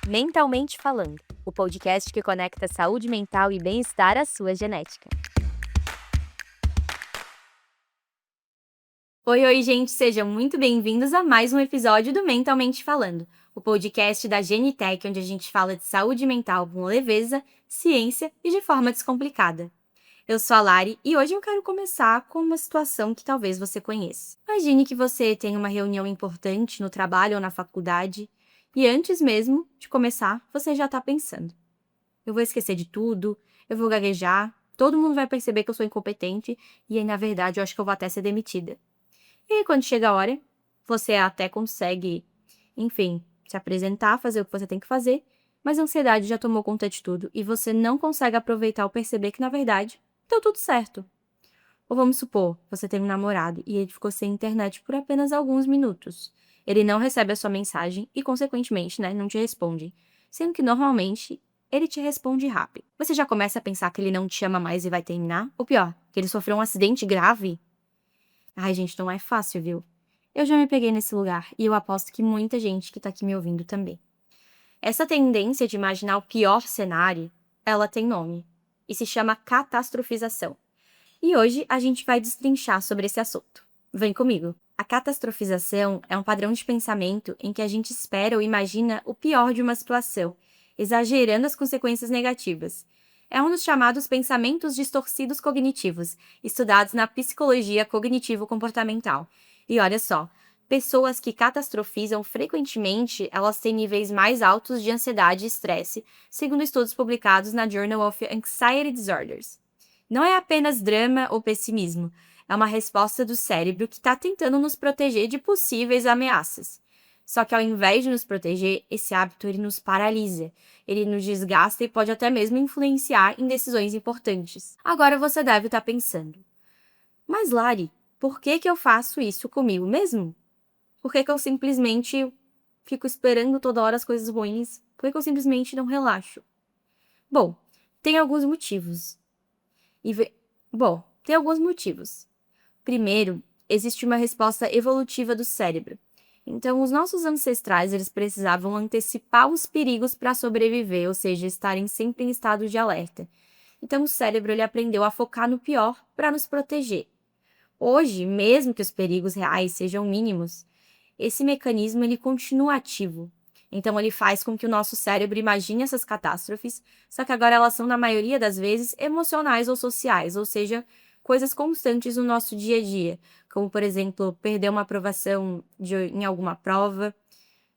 Mentalmente Falando, o podcast que conecta saúde mental e bem-estar à sua genética. Oi, gente, sejam muito bem-vindos a mais um episódio do Mentalmente Falando, o podcast da Genitec, onde a gente fala de saúde mental com leveza, ciência e de forma descomplicada. Eu sou a Lari e hoje eu quero começar com uma situação que talvez você conheça. Imagine que você tem uma reunião importante no trabalho ou na faculdade e antes mesmo de começar, você já está pensando: eu vou esquecer de tudo, eu vou gaguejar, todo mundo vai perceber que eu sou incompetente e aí, na verdade, eu acho que eu vou até ser demitida. E aí, quando chega a hora, você até consegue, enfim, se apresentar, fazer o que você tem que fazer, mas a ansiedade já tomou conta de tudo e você não consegue aproveitar ou perceber que, na verdade, deu tudo certo. Ou vamos supor, você tem um namorado e ele ficou sem internet por apenas alguns minutos. Ele não recebe a sua mensagem e, consequentemente, não te responde. Sendo que, normalmente, ele te responde rápido. Você já começa a pensar que ele não te ama mais e vai terminar? Ou pior, que ele sofreu um acidente grave? Ai, gente, não é fácil, viu? Eu já me peguei nesse lugar e eu aposto que muita gente que tá aqui me ouvindo também. Essa tendência de imaginar o pior cenário, ela tem nome e se chama catastrofização. E hoje a gente vai destrinchar sobre esse assunto. Vem comigo! A catastrofização é um padrão de pensamento em que a gente espera ou imagina o pior de uma situação, exagerando as consequências negativas. É um dos chamados pensamentos distorcidos cognitivos, estudados na psicologia cognitivo-comportamental. E olha só, pessoas que catastrofizam frequentemente, elas têm níveis mais altos de ansiedade e estresse, segundo estudos publicados na Journal of Anxiety Disorders. Não é apenas drama ou pessimismo, é uma resposta do cérebro que está tentando nos proteger de possíveis ameaças. Só que ao invés de nos proteger, esse hábito ele nos paralisa, ele nos desgasta e pode até mesmo influenciar em decisões importantes. Agora você deve estar pensando: mas Lari, por que eu faço isso comigo mesmo? Por que eu simplesmente fico esperando toda hora as coisas ruins? Por que eu simplesmente não relaxo? Bom, tem alguns motivos. E ve- Bom, tem alguns motivos. Primeiro, existe uma resposta evolutiva do cérebro. Então, os nossos ancestrais, eles precisavam antecipar os perigos para sobreviver, ou seja, estarem sempre em estado de alerta. Então, o cérebro ele aprendeu a focar no pior para nos proteger. Hoje, mesmo que os perigos reais sejam mínimos, esse mecanismo ele continua ativo. Então, ele faz com que o nosso cérebro imagine essas catástrofes, só que agora elas são, na maioria das vezes, emocionais ou sociais, ou seja, coisas constantes no nosso dia a dia, como, por exemplo, perder uma aprovação em alguma prova,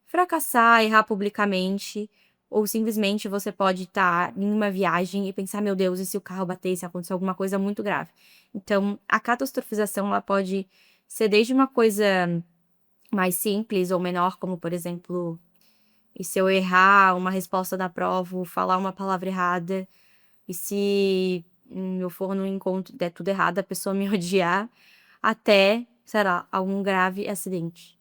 fracassar, errar publicamente, ou simplesmente você pode estar em uma viagem e pensar: meu Deus, e se o carro bater, se acontecer alguma coisa muito grave? Então, a catastrofização ela pode ser desde uma coisa mais simples ou menor, como por exemplo, e se eu errar uma resposta da prova ou falar uma palavra errada, e se eu for no encontro der tudo errado, a pessoa me odiar, até, sei lá, algum grave acidente.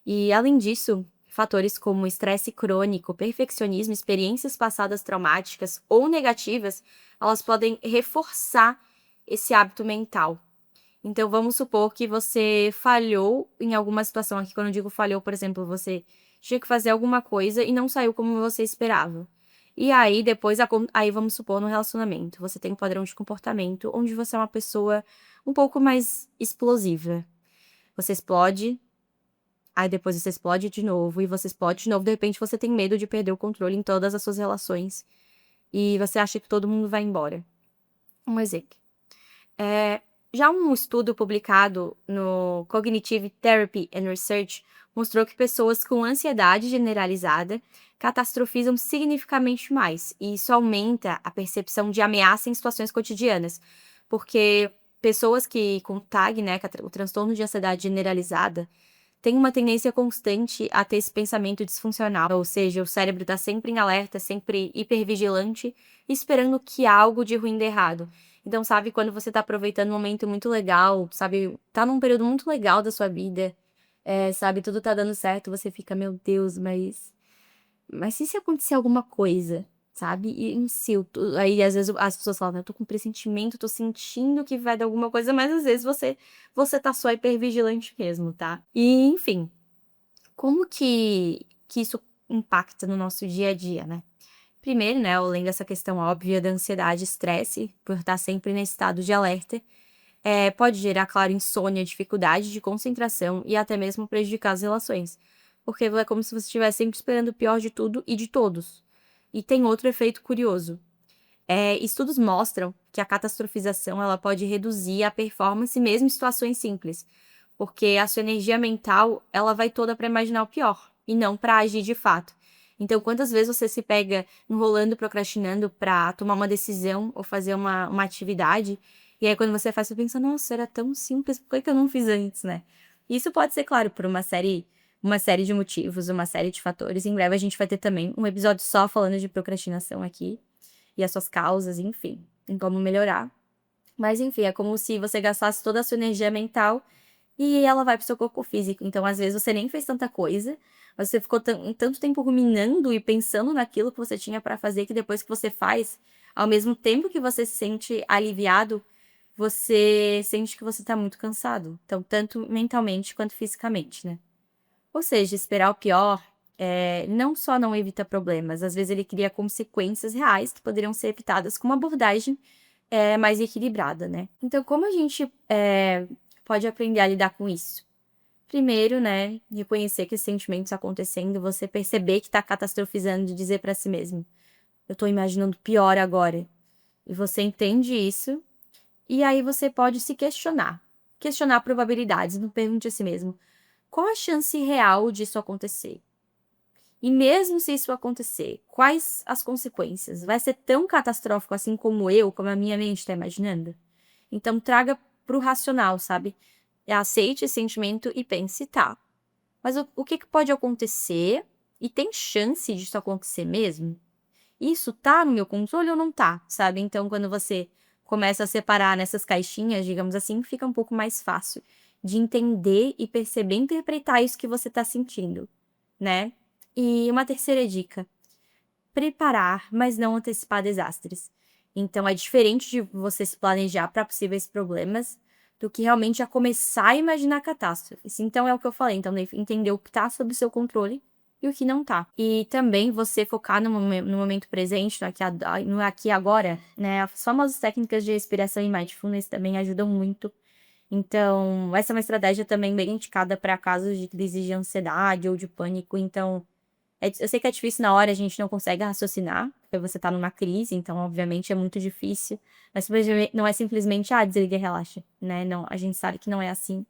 E além disso, fatores como estresse crônico, perfeccionismo, experiências passadas traumáticas ou negativas, elas podem reforçar esse hábito mental. Então, vamos supor que você falhou em alguma situação. Aqui, quando eu digo falhou, por exemplo, você tinha que fazer alguma coisa e não saiu como você esperava. E aí, depois, aí vamos supor, no relacionamento, você tem um padrão de comportamento onde você é uma pessoa um pouco mais explosiva. Você explode, aí depois você explode de novo, e você explode de novo. De repente, você tem medo de perder o controle em todas as suas relações. E você acha que todo mundo vai embora. Um exemplo. Já um estudo publicado no Cognitive Therapy and Research mostrou que pessoas com ansiedade generalizada catastrofizam significativamente mais, e isso aumenta a percepção de ameaça em situações cotidianas, porque pessoas que com TAG, que é o transtorno de ansiedade generalizada, têm uma tendência constante a ter esse pensamento disfuncional, ou seja, o cérebro está sempre em alerta, sempre hipervigilante, esperando que algo de ruim dê errado. Então, sabe, quando você tá aproveitando um momento muito legal, sabe, tá num período muito legal da sua vida, sabe, tudo tá dando certo, você fica: meu Deus, mas e se acontecer alguma coisa, sabe? E em si, aí às vezes as pessoas falam: eu tô com pressentimento, tô sentindo que vai dar alguma coisa, mas às vezes você tá só hipervigilante mesmo, tá? E, enfim, como que isso impacta no nosso dia a dia, né? Primeiro, né, além dessa questão óbvia da ansiedade e estresse, por estar sempre nesse estado de alerta, pode gerar, claro, insônia, dificuldade de concentração e até mesmo prejudicar as relações. Porque é como se você estivesse sempre esperando o pior de tudo e de todos. E tem outro efeito curioso. Estudos mostram que a catastrofização ela pode reduzir a performance mesmo em situações simples, porque a sua energia mental ela vai toda para imaginar o pior e não para agir de fato. Então, quantas vezes você se pega enrolando, procrastinando para tomar uma decisão ou fazer uma atividade, e aí quando você faz, você pensa, nossa, era tão simples, por que eu não fiz antes, né? Isso pode ser, claro, por uma série de motivos, uma série de fatores. Em breve a gente vai ter também um episódio só falando de procrastinação aqui e as suas causas, enfim, em como melhorar. Mas enfim, é como se você gastasse toda a sua energia mental e ela vai para o seu corpo físico. Então, às vezes, você nem fez tanta coisa, mas você ficou tanto tempo ruminando e pensando naquilo que você tinha para fazer, que depois que você faz, ao mesmo tempo que você se sente aliviado, você sente que você tá muito cansado. Então, tanto mentalmente quanto fisicamente, né? Ou seja, esperar o pior não só não evita problemas, às vezes ele cria consequências reais que poderiam ser evitadas com uma abordagem mais equilibrada, né? Então, como a gente pode aprender a lidar com isso? Primeiro, né, reconhecer que esses sentimentos acontecendo, você perceber que tá catastrofizando e dizer pra si mesmo, eu tô imaginando pior agora. E você entende isso, e aí você pode se questionar. Questionar probabilidades, não pergunte a si mesmo, qual a chance real disso acontecer? E mesmo se isso acontecer, quais as consequências? Vai ser tão catastrófico assim como a minha mente está imaginando? Então traga pro racional, sabe? Aceite esse sentimento e pense, tá, mas o que que pode acontecer? E tem chance disso acontecer mesmo? Isso tá no meu controle ou não tá, sabe? Então, quando você começa a separar nessas caixinhas, digamos assim, fica um pouco mais fácil de entender e perceber, interpretar isso que você tá sentindo, né? E uma terceira dica: preparar, mas não antecipar desastres. Então, é diferente de você se planejar para possíveis problemas do que realmente já começar a imaginar catástrofes. Então, é o que eu falei. Então, entender o que está sob o seu controle e o que não tá. E também você focar no momento presente, no aqui e agora, né? As famosas técnicas de respiração e mindfulness também ajudam muito. Então, essa é uma estratégia também bem indicada para casos de crise de ansiedade ou de pânico. Então, eu sei que é difícil na hora, a gente não consegue raciocinar, porque você tá numa crise, então obviamente é muito difícil, mas não é simplesmente, desliga e relaxa, né, não, a gente sabe que não é assim.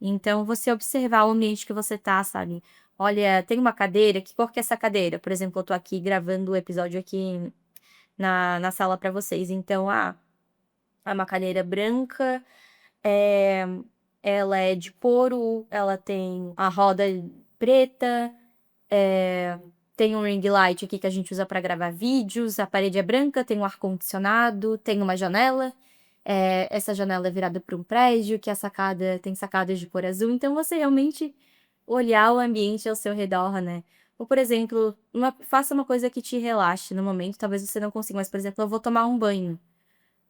Então você observar o ambiente que você tá, sabe, olha, tem uma cadeira, que cor que é essa cadeira? Por exemplo, eu tô aqui gravando o episódio aqui na sala pra vocês, então, é uma cadeira branca, eh, ela é de couro, ela tem a roda preta, eh, tem um ring light aqui que a gente usa para gravar vídeos, a parede é branca, tem um ar-condicionado, tem uma janela. Essa janela é virada para um prédio, que tem sacadas de cor azul. Então você realmente olhar o ambiente ao seu redor, né? Ou, por exemplo, faça uma coisa que te relaxe no momento, talvez você não consiga, mas, por exemplo, eu vou tomar um banho.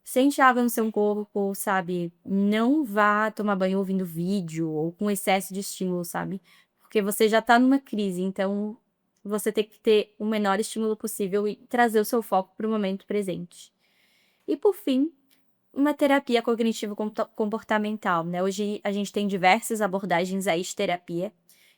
Sente água no seu corpo, sabe? Não vá tomar banho ouvindo vídeo ou com excesso de estímulo, sabe? Porque você já tá numa crise, então você tem que ter o menor estímulo possível e trazer o seu foco para o momento presente. E por fim, uma terapia cognitivo-comportamental, né? Hoje a gente tem diversas abordagens aí de terapia,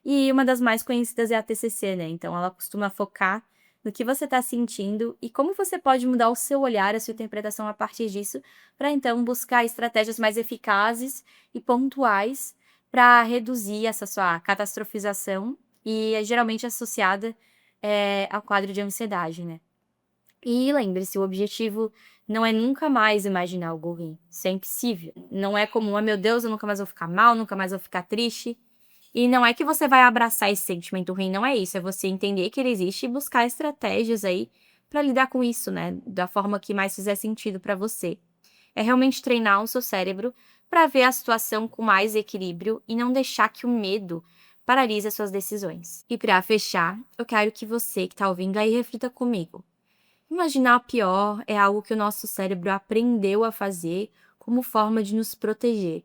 e uma das mais conhecidas é a TCC, né? Então ela costuma focar no que você está sentindo e como você pode mudar o seu olhar, a sua interpretação a partir disso, para então buscar estratégias mais eficazes e pontuais para reduzir essa sua catastrofização e é geralmente associada ao quadro de ansiedade, né? E lembre-se, o objetivo não é nunca mais imaginar algo ruim. Isso é impossível. Não é como, meu Deus, eu nunca mais vou ficar mal, nunca mais vou ficar triste. E não é que você vai abraçar esse sentimento ruim, não é isso. É você entender que ele existe e buscar estratégias aí pra lidar com isso, né? Da forma que mais fizer sentido pra você. É realmente treinar o seu cérebro pra ver a situação com mais equilíbrio e não deixar que o medo paralise as suas decisões. E pra fechar, eu quero que você que tá ouvindo aí reflita comigo. Imaginar o pior é algo que o nosso cérebro aprendeu a fazer como forma de nos proteger.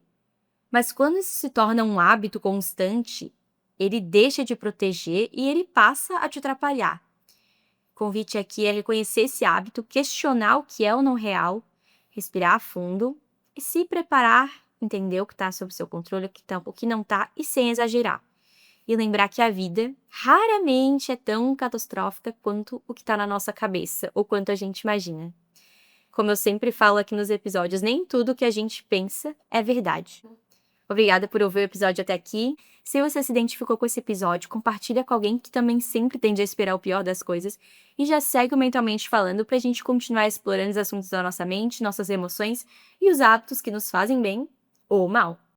Mas quando isso se torna um hábito constante, Ele deixa de proteger e ele passa a te atrapalhar. O convite aqui é reconhecer esse hábito, questionar o que é ou não real, respirar fundo e se preparar, entender o que está sob seu controle, o que não está, e sem exagerar. E lembrar que a vida raramente é tão catastrófica quanto o que está na nossa cabeça ou quanto a gente imagina. Como eu sempre falo aqui nos episódios, nem tudo que a gente pensa é verdade. Obrigada por ouvir o episódio até aqui. Se você se identificou com esse episódio, compartilha com alguém que também sempre tende a esperar o pior das coisas e já segue o Mentalmente Falando para a gente continuar explorando os assuntos da nossa mente, nossas emoções e os hábitos que nos fazem bem ou mal.